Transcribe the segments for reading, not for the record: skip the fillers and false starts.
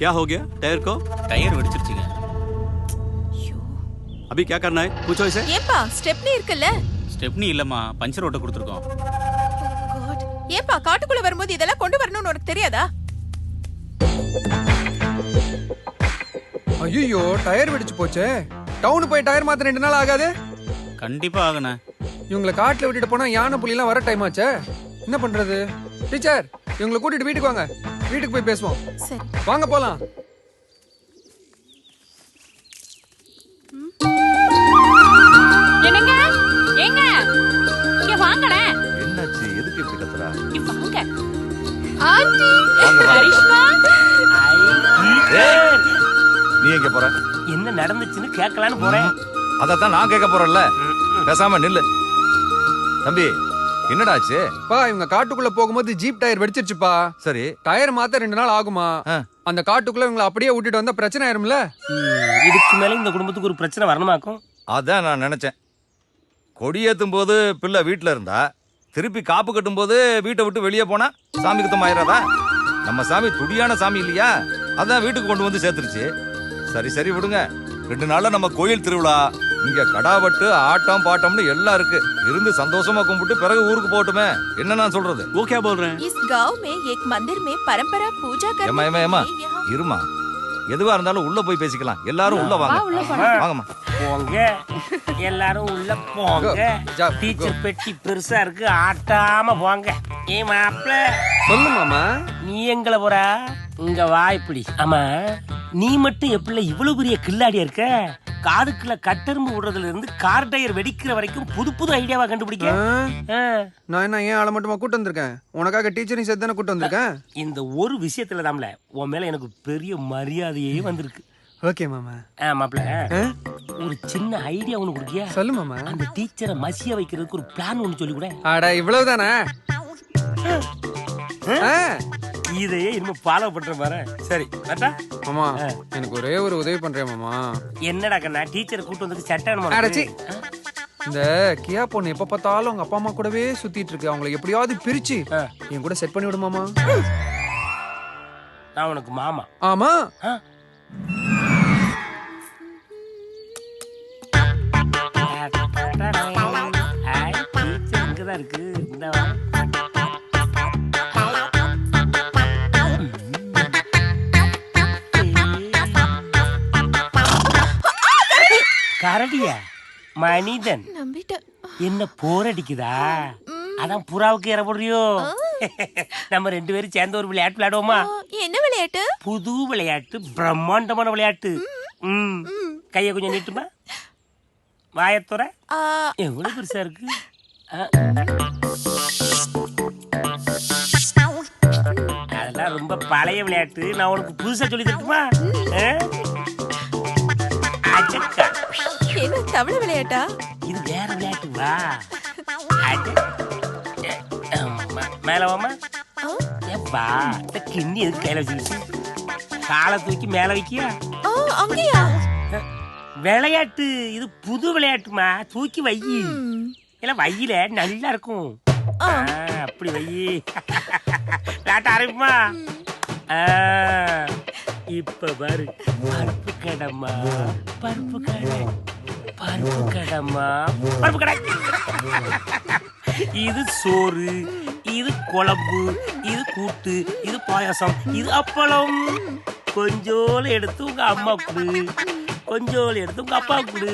क्या हो गया टायर को? டயர் வெடிச்சிருச்சுங்க. अभी क्या करना है? पूछो इसे. ஏப்பா ஸ்டெப்னி இருக்குல்ல? ஸ்டெப்னி இல்லம்மா, பஞ்சர் ஓட்ட கொடுத்துருக்கோம். God. ஏப்பா காட்டுக்குள்ள வரும்போது இதெல்லாம் கொண்டு வரணும்னு உனக்கு தெரியாதா? ஐயோ டயர் வெடிச்சு போச்சே. டவுன் போய் டயர் மாத்த 2 நாள் ஆகாது? கண்டிப்பா ஆகணே. இவங்களை காட்டுல விட்டுட்டு போனா யானை புலிலாம் வர டைம் ஆச்சே. என்ன பண்றது? டீச்சர் இவங்களை கூட்டிட்டு வீட்டுக்கு வாங்க. வீட்டுக்கு போய் பேசுவோம். சரி. வாங்க போலாம். என்னங்க? ஏங்க? இங்க வாங்களே. என்னாச்சு? எதுக்கு இப்படி கத்துறா? இங்க வாங்க. ஆண்டி. கரிஷ்மா. ஏய், நீ எங்க போற? என்ன நடந்துச்சுன்னு கேட்கலான்னு போறேன். அதத்தான் நான் கேட்க போறேன்ல. பேசாம நில்லு. தம்பி என்னடா ஆச்சு? பா இவங்க காட்டுக்குள்ள போகும்போது ஜீப் டயர் வெடிச்சிருச்சுப்பா. சரி டயர் மாத்த 2 நாள் ஆகுமா? அந்த காட்டுக்குள்ள இவங்களை அப்படியே விட்டுட்டு வந்தா பிரச்சனை ஆயிரும்ல. இதுக்கு மேல இந்த குடும்பத்துக்கு ஒரு பிரச்சனை வரணுமாக்கும். அதான் நான் நினைச்சேன். கொடியேத்தும் போது பிள்ளை வீட்டுல இருந்தா திருப்பி காப்பு கட்டும் போது வீட்டை விட்டு வெளியே போனா சாமி குத்தம் ஆயிராதா? நம்ம சாமி துடியான சாமி இல்லையா? அதான் வீட்டுக்கு கொண்டு வந்து சேர்த்துருச்சு. சரி சரி விடுங்க. 2 நாள்ல நம்ம கோயில் திருவிழா, இங்க கடாவட்டு ஆட்டம் பாட்டம்னு எல்லாம் இருக்கு. இருந்து சந்தோஷமா கும்பிட்டு பிறகு ஊருக்கு போட்டுமே. என்ன நான் சொல்றது? वो क्या बोल रहे हैं? इस गांव में एक मंदिर में परंपरा पूजा करने ஏமா ஏமா ஏமா के लिए यहाँ- இருமா. எதுவா இருந்தாலும் உள்ள போய் பேசிக்கலாம். எல்லாரும் உள்ள வாங்க. வாங்கம்மா. போங்க எல்லாரும் உள்ள போங்க. டீச்சர் பெட்டி பெருசா இருக்கு, ஆட்டாம போங்க. ஏ மாப்ள சொல்லு மாமா. நீ எங்களை போறா? இங்க வா இப்படி. ஆமா நீ மட்டும் எப்படி இவ்வளவு பெரிய கில்லாடியா இருக்க? காதுக்குள்ள கட்டெரும்பு விடுறதுல இருந்து கார் டயர் வெடிக்கிற வரைக்கும் புது புது ஐடியாவா கண்டுபிடிக்க. நான் என்ன ஏன் ஆளை மட்டுமா கூட்டு வந்திருக்கேன்? உனக்காக டீச்சரையும் சேர்த்து தானே கூட்டு வந்திருக்கேன். இந்த ஒரு விஷயத்துல தாம்ல உன் மேல எனக்கு பெரிய மரியாதையே வந்திருக்கு. ஓகே மாமா. மாப்ள ஒரு சின்ன ஐடியா ஒண்ணு கொடுக்கியா? சொல்லு மாமா. அந்த டீச்சரை மசிய வைக்கிறதுக்கு ஒரு பிளான் ஒண்ணு சொல்லி கூட. அட இவ்வளவுதானே? இதையே இன்னும் ஃபாலோ பண்ற பாரு. சரி கரெக்டா மாமா? எனக்கு ஒரே ஒரு உதவி பண்றேன் மாமா. என்னடா கண்ணா டீச்சரை கூட்டு வந்து சட்டை அடச்சி. இந்த கியா பொண்ணு எப்ப பார்த்தாலும் அவங்க அப்பா அம்மா கூடவே சுத்திட்டு இருக்கு. அவங்களை எப்படியாவது பிரிச்சு என் கூட செட் பண்ணி விடு மாமா. நான் உனக்கு மாமா. ஆமா. இங்கதான் இருக்கு. இந்த கரடியா? மனிதன் நம்பிட்டேன். என்ன போர் அடிக்குதா? அதான் புறாவுக்கு இற போடுறியோ? நம்ம 2 பேரும் சேர்ந்து ஒரு விளையாட்டு விளையாடுவோமா? என்ன விளையாட்டு? புது விளையாட்டு, பிரம்மாண்டமான விளையாட்டு. கைய கொஞ்சம் நீட்டுமா. வாயத்துற எவ்வளவு பெருசா இருக்கு. அதெல்லாம் ரொம்ப பழைய விளையாட்டு. நான் உனக்கு புதுசா சொல்லி தரட்டுமா? என்ன தவளை விளையாட்டா? இது வேற விளையாட்டு. வா மேல வாமா. ஏப்பா இந்த கிண்ணி எதுக்கு கையில வச்சுக்கிச்சு? காலை தூக்கி மேல வைக்கியா? அங்கேயா? விளையாட்டு இது புது விளையாட்டுமா. தூக்கி வை. இல்ல வையில நல்லா இருக்கும். அப்படி வை. விளையாட்ட ஆரம்பிமா. இப்ப பாரு. பருப்பு கடமா பருப்பு கடை, பருப்பு கடமா பருப்பு கடை. இது சோறு, இது குழம்பு, இது கூட்டு, இது பாயாசம், இது அப்பளம். கொஞ்சோல எடுத்து உங்க அம்மா கொடு, கொஞ்சோல எடுத்து உங்க அப்பா கொடு,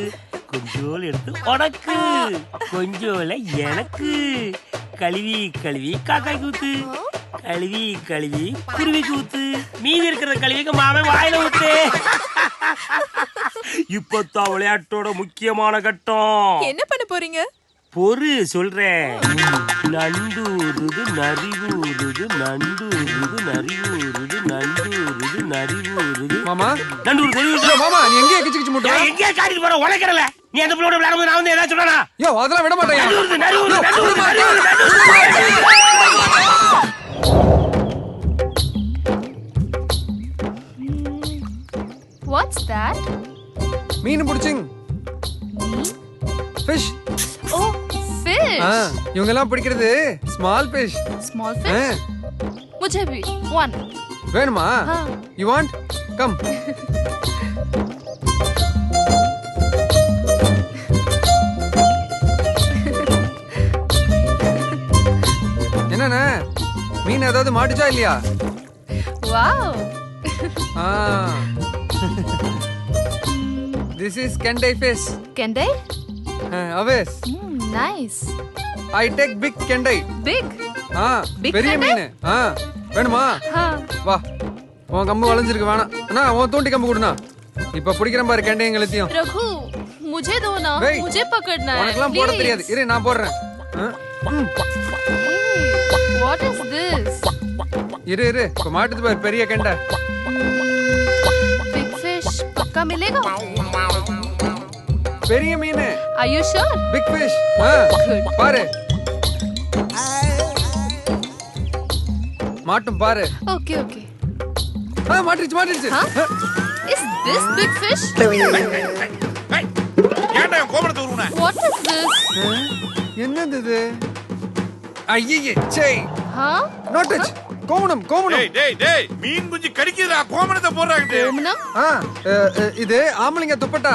கொஞ்சோல எடுத்து உனக்கு, கொஞ்சோல எனக்கு. கழுவி கழுவி காக்காய் கூத்து, கழுவி கழுவி குருவி கூத்து, மீதி இருக்கிற கழுவிக்கு மாமன் வாயில ஊத்து. இப்பதான் விளையாட்டோட முக்கியமான கட்டம். என்ன பண்ண போறீங்க? பொறு சொல்றேன். நண்டூருது நரிவூருது, நண்டூருது நரிவூருது, நண்டூருது நரிவூருது. மாமா நண்டூரு மாமா நீ எங்கேயே கிச்சு கிச்சு முட்டை? எங்கேயே காட்டிட்டு போற உழைக்கிறல. நீ அந்த பிள்ளோட விளையாடும்போது நான் வந்து ஏதாவது சொன்னா? யோ அதெல்லாம் விட மாட்டேன். நண்டூருது நரிவூருது, நண்டூருது நரிவூருது, What's that? மீன் பிடிச்சிங். ஃபிஷ். Oh, fish. இவங்க எல்லாம் பிடிக்கிறது ஸ்மால் ஃபிஷ். Small fish. मुझे भी 1. வேணுமா? You want? கம். என்னண்ணே மீன் ஏதாவது மாட்டுச்சா இல்லையா? Wow. This is Kendai fish. Kendai? Always. Nice. I take big Kendai. Big. Big பெரிய Kendai? மீன். வேணுமா? வா. உன் கம்பு வளைஞ்சிருக்கு வேணாம். அண்ணா உன் தூண்டி கம்பு கொடுண்ணா. இப்ப பிடிக்கிறேன் பாரு கெண்டையும் எல்லாத்தையும். रघु, मुझे दो ना. Wait. मुझे पकड़ना है. உனக்கெல்லாம் போட தெரியாது. இரு நான் போடுறேன். What is this? இரு இப்ப மாட்டுது பாரு பெரிய கெண்டை. Big fish. पक्का मिलेगा? பெரிய மீன். Are you sure? Big fish. பாரு. மாட்டும் பாரு. Okay, okay. மாட்டிருச்சு. Is this big fish? ஏன்டா கோமணத்தை உருவுன? What is this? என்னது இது? ஐயே சே. No touch. கோமணம். டேய் மீன் குஞ்சு கடிக்குதுடா கோமணத்தை போடுறாங்க. Komanam? இது ஆம்பளைங்க துப்பட்டா.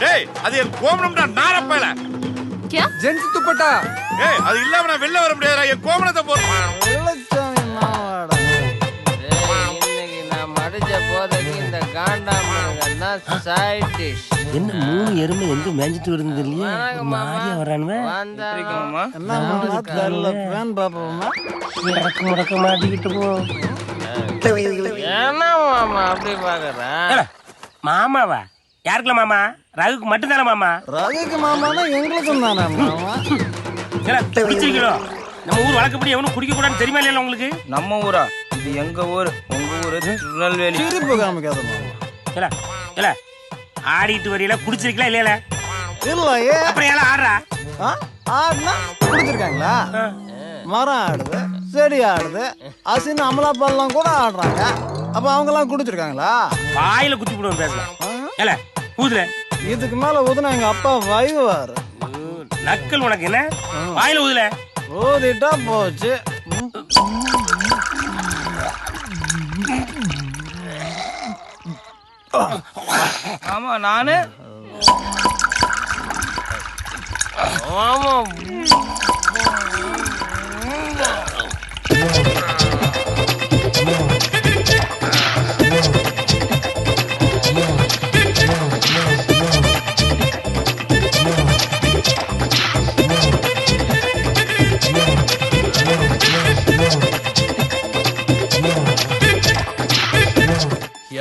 டேய் அது என் கோமணம்டா நாரப்பையில. क्या? ஜென்ஸ் துப்பட்டா. ஏய் அது இல்லாம நான் வெளில வர முடியாதுடா என் கோமணத்தை போடுறேன். இன்னைக்கு நான் மடிச்ச போதைக்கு இந்த காண்டாமணி தான் சைட் டிஷ். என்ன 3 எருமை எங்க மேஞ்சிட்டு வருது இல்லையா? மாரியா வரானுவே. முடக்க மாட்டிக்கிட்டு போ. என்ன மாமா அப்படி பாக்குற? மாமாவா? யாருக்குல மாமா? ரகுக்கு மட்டும் தானே மாமா? ரகுக்கு மாமானா எங்களுக்கும் தானே மாமா. குடிச்சிருக்கிறோம். நம்ம ஊர் வழக்கப்படி எவனும் குடிக்க கூடாதுன்னு தெரியுமா இல்லையா உங்களுக்கு? நம்ம ஊரா? இது எங்க ஊர். உங்க ஊரு திருநெல்வேலி. சிரிப்பு காமிக்காத மாமா. இல்ல ஆடிட்டு வரையில குடிச்சிருக்கலாம் இல்லையா? இல்லையே. அப்புறம் ஏன் ஆடுறா? ஆடுனா குடிச்சிருக்காங்களா? மரம் ஆடுது, செடி ஆடுது, அசின் அமலாப்பாலாம் கூட ஆடுறாங்க. அப்ப அவங்க எல்லாம் குடிச்சிருக்காங்களா? வாயில குத்தி போடுவோம் பேசலாம். ஏல ஊதுல. இதுக்கு மேல ஊதுனா எங்க அப்பா வைவாரு. நக்கல் உனக்கு என்ன? வாயில ஊதுல. ஊதிட்டா போச்சு. ஆமா நானு. ஆமா.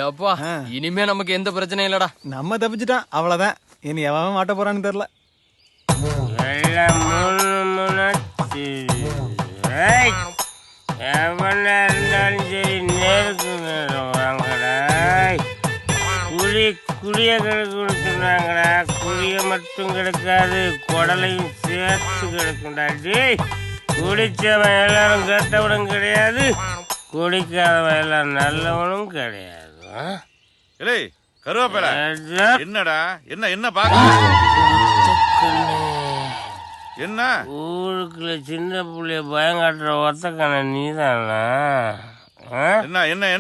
அப்பா இனிமே நமக்கு எந்த பிரச்சனையும் இல்லடா. நம்ம தப்பிச்சிட்டான் அவ்வளவுதான். இனி எவன் மாட்ட போறான்னு தெரியல. எவனா இருந்தாலும் சரி நேருக்கு வாங்கடா. குழிய கிடக்குறாங்கடா. குழிய மட்டும் கிடக்காது குடலையும் சேர்த்து கிடக்குண்டா. டேய் குடிச்சவன் எல்லாரும் கெட்டவனும் கிடையாது, குடிக்காதவன் எல்லாம் நல்லவனும் கிடையாது. கருவாப்பேல என்னடா என்ன பாக்க என்ன ஊருக்குள்ள சின்ன புள்ளைய பயங்காட்டுற ஒத்தக்கான நீதானா?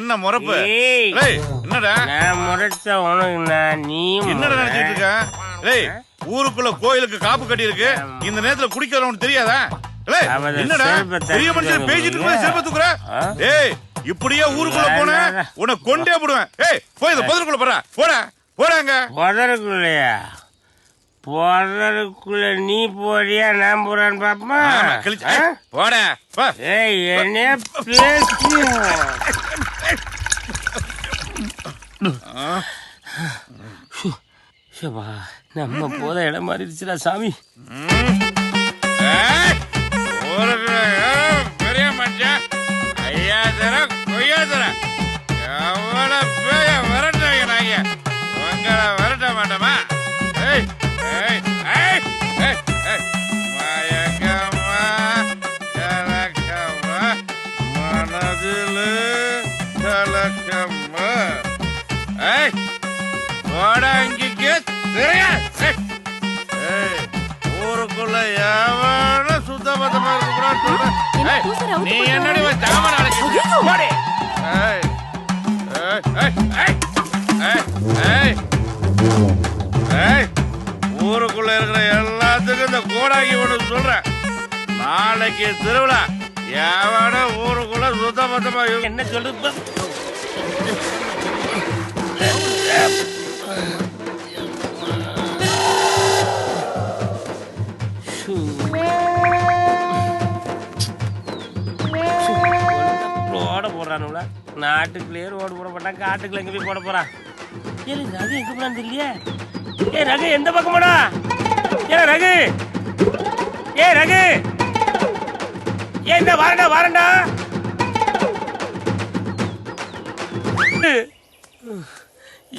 என்ன முறப்பு? என்னடா நான் முறைச்ச உனக்கு நான் நீ என்னடா நினைச்சிட்டு இருக்க? ஊருக்குள்ள கோயிலுக்கு காப்பு கட்டி இருக்கு, இந்த நேரத்துல குடிக்கிறவனுக்கு தெரியாதா? என்னடா பெரிய மனுஷன் பேசிட்டு இருக்க செருப்ப தூக்குற? ஏய் இப்படியே ஊருக்குள்ள போன உன்னை கொண்டே போடுவேன். ஏய் போய் இந்த புதருக்குள்ள போறாங்க. புதருக்குள்ளையா? புதருக்குள்ள நீ போறியா நான் போறான்னு பாப்பா. போட ஏய் என்ன பேசி நம்ம போத இடம் மாறிடுச்சுடா சாமி. பெரிய மனுஷன் ஐயா தர கொய்யா தர எவ்வளோ பேய விரட்டாங்க. நாங்க உங்களை விரட்ட மாட்டோமா? மயக்கமா கலக்கமா மனதில் கலக்கமா போடாங்கிக்கு சரியா? ஊருக்குள்ள எவன சுத்தபத்தமா இருக்க நீ என்னடி ஜாமான சூடாக்கி ஒன்று சொல்றேன். நாளைக்கு திருவிழா எவன ஊருக்குள்ள சுத்த மொத்தமா என்ன சொல்றது? ரோட போடுறானுல, நாட்டுக்குள்ளேயே ரோடு போட மாட்டான், காட்டுக்குள்ள எங்க போய் போட போறான்? ஏன் ரகு எங்க போறான்னு தெரியலையே. ஏ ரகு எந்த பக்கம் போடா? ஏ ரகு, ஏ ரகு, ஏ இந்த வாரண்டா வாரண்டா.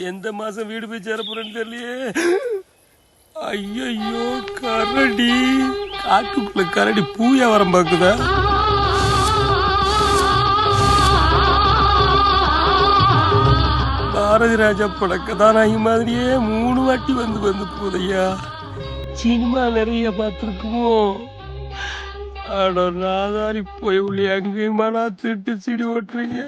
எந்த மாசம் வீடு போய் சேர போறேன்னு தெரியலையே. ஐயோ கரடி, காட்டுக்குள்ள கரடி பூயா வரம் பாக்குதா? பாரதி ராஜா பட கதாநாயகி மாதிரியே 3 வாட்டி வந்து போதையா. சினிமா நிறைய பார்த்துருக்குமோ? அட ராதாரி போய் உள்ளே அங்கேயுமா நான் திட்டு சிடி ஓட்டுறீங்க.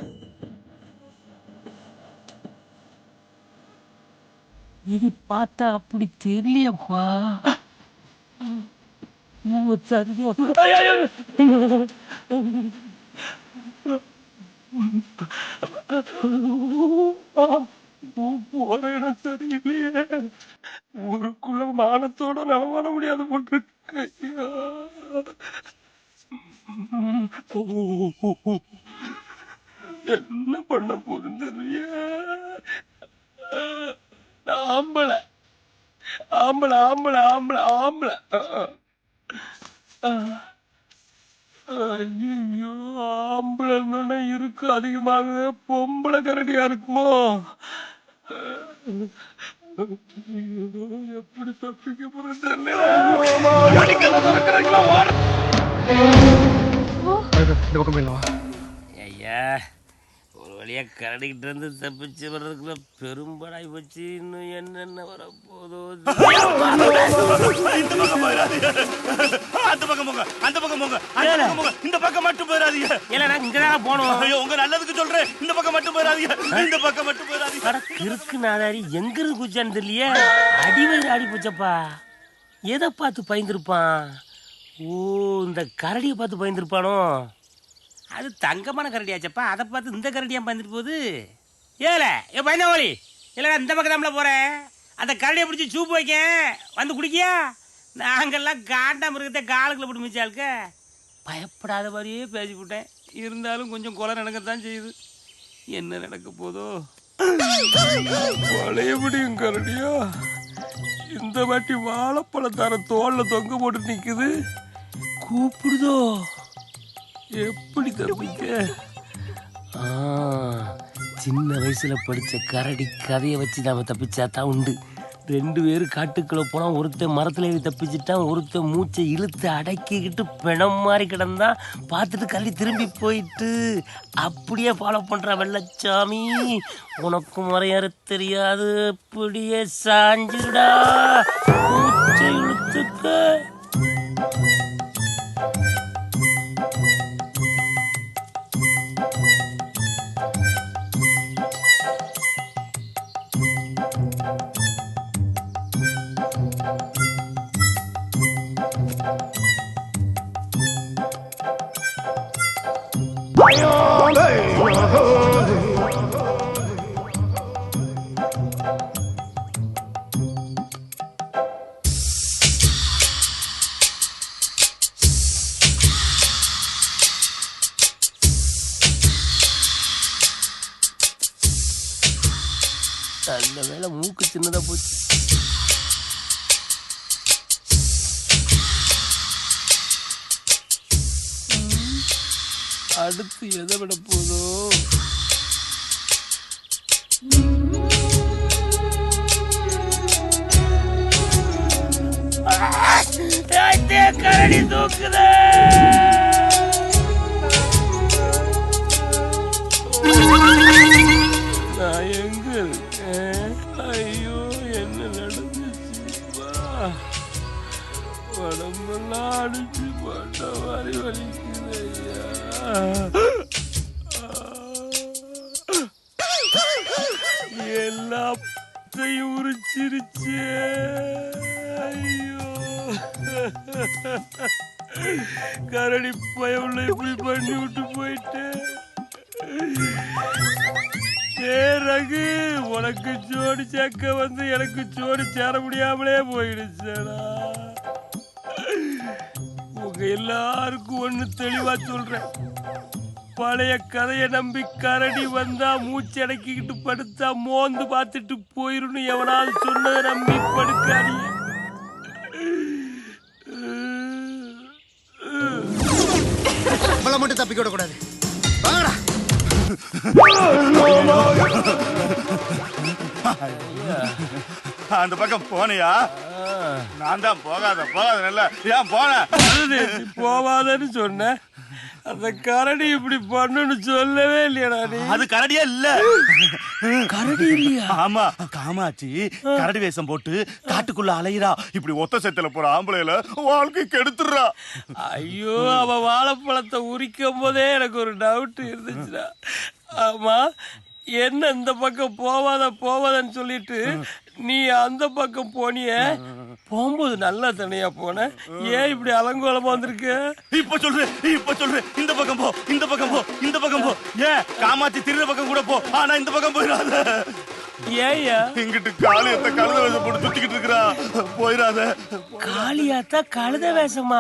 இது பார்த்தா அப்படி தெரியப்பா. போற இடம் சரியில்லையே. ஊருக்குள்ள மானத்தோட நலமான முடியாது போட்டு என்ன பண்ண போகுதுன்னு தெரியல. ஆம்பளை ஆம்பளை ஆம்பளை ஆம்பளை ஆம்பளை. ஐயோ ஆம்பளை இருக்கு அதிகமாக, பொம்பளை கரடியா இருக்குமோ? எப்படி தப்பிக்க போறேன்னு தெரியல. ஐயா ஒரு வழியா கரடிக்கிட்ட இருந்து தப்பிச்சு வர்றதுக்குள்ள பெரும்படாய் போச்சு. இன்னும் என்னென்ன வரப்போதோ. அந்த பக்கம் போங்க, அந்த பக்கம் போங்க, இந்த பக்கம் மட்டும் போயிடாதீங்க. இல்ல நான் இங்கதான் போனோம். ஐயோ உங்க நல்லதுக்கு சொல்றேன், இந்த பக்கம் மட்டும் போயிடாதீங்க, இந்த பக்கம் மட்டும் போயிடாதீங்க. இருக்கு நாதாரி எங்க இருந்து குச்சான்னு தெரியலையே. அடிவயிறு ஆடி போச்சப்பா. எதை பார்த்து பயந்துருப்பான்? ஓ இந்த கரடியை பார்த்து பயந்துருப்பானோ? அது தங்கமான கரடியாச்சப்பா, அதை பார்த்து இந்த கரடியா பயந்துட்டு போகுது. ஏல ஏ பயந்தாமொழி, இல்லைடா இந்த பக்கம் தான்ல போறேன். அந்த கரடியை பிடிச்சி சூப்பு வைக்க வந்து குடிக்கியா? நாங்கள்லாம் காண்டா மிருகத்தை காலுக்குள்ள போட்டு மிச்சாளுக்க. பயப்படாத மாதிரியே பேசிவிட்டேன். இருந்தாலும் கொஞ்சம் கொலை நடக்கத்தான் செய்யுது. என்ன நடக்க போதோ? பழையபடியும் கரடியா இந்த வாட்டி வாழைப்பழத்தார தோல்ல தொங்க போட்டு நிக்குது. கூப்பிடுதோ? எப்படி தப்பிக்க? சின்ன வயசுல படிச்ச கரடி கதையை வச்சு நாம தப்பிச்சா தான் உண்டு. 2 பேரும் காட்டுக்குள்ள போனா ஒருத்தன் மரத்துல ஏறி தப்பிச்சுட்டான், ஒருத்தன் மூச்சை இழுத்து அடக்கிக்கிட்டு பிணம் மாதிரி கிடந்தான். பார்த்துட்டு கரடி திரும்பி போயிட்டு அப்படியே ஃபாலோ பண்ற வெள்ளச்சாமி. உனக்கும் வரையற தெரியாது, அப்படியே சாஞ்சிடா, மூச்சை இழுத்துக்க. நல்ல வேலை மூக்கு சின்னதா போச்சு. அடுத்து எதை விட போதோ? கரடி தூக்குத. நான் எங்க இருக்கேன்? ஐயோ என்ன நடந்துச்சுப்பா? உடம்பெல்லாம் அடிச்சு போட்ட மாதிரி வலிக்குது ஐயா. எல்லாத்தையும் உரிச்சிருச்சு. ஐயோ கரடி பயவுள்ள இப்படி பண்ணி விட்டு போயிட்டு ரகு உனக்கு ஜோடி சேர்க்க வந்து எனக்கு ஜோடி சேர முடியாமலே போயிடுச்சேடா. உங்க எல்லாருக்கும் ஒண்ணு தெளிவா சொல்றேன், பழைய கதையை நம்பி கரடி வந்தா மூச்சடக்கிக்கிட்டு படுத்தா மோந்து பார்த்துட்டு போயிருன்னு எவனாவது சொன்னதை நம்பி படுக்காதீங்க. மட்டும் தப்பிக்க விட கூடாது. வாங்கடா. அந்த பக்கம் போனியா? நான் தான் போகாத நல்ல ஏன் போன? போவாதன்னு சொன்ன, அந்த கரடி இப்படி பண்ணுன்னு சொல்லவே இல்லையடா நீ. அது கரடியா இல்ல. கரடி இல்லையா? ஆமா, காமாட்சி கரடி வேஷம் போட்டு காட்டுக்குள்ள அலையிறா. இப்படி ஒத்த செத்துல போற ஆம்பளையில வாழ்க்கை கெடுத்துடுறா. ஐயோ, அவ வாழைப்பழத்தை உரிக்கும் போதே எனக்கு ஒரு டவுட் இருந்துச்சுடா. ஆமா, என்ன இந்த பக்கம் போவாதன்னு சொல்லிட்டு நீ அந்த பக்கம் போனிய, போகும்போது நல்லா தனியா போன, ஏன் இப்படி அலங்கோலமா வந்திருக்க? இப்ப சொல்றேன் இந்த பக்கம் போ. ஏன் காமாட்சி திருட பக்கம் கூட போ, ஆனா இந்த பக்கம் போயிடாத. ஏயா இங்கிட்டு காளியத்தை கழுத வேஷம் போட்டு சுத்திக்கிட்டு இருக்கிறா, போயிடாத. காளியாத்தா கழுத வேஷமா?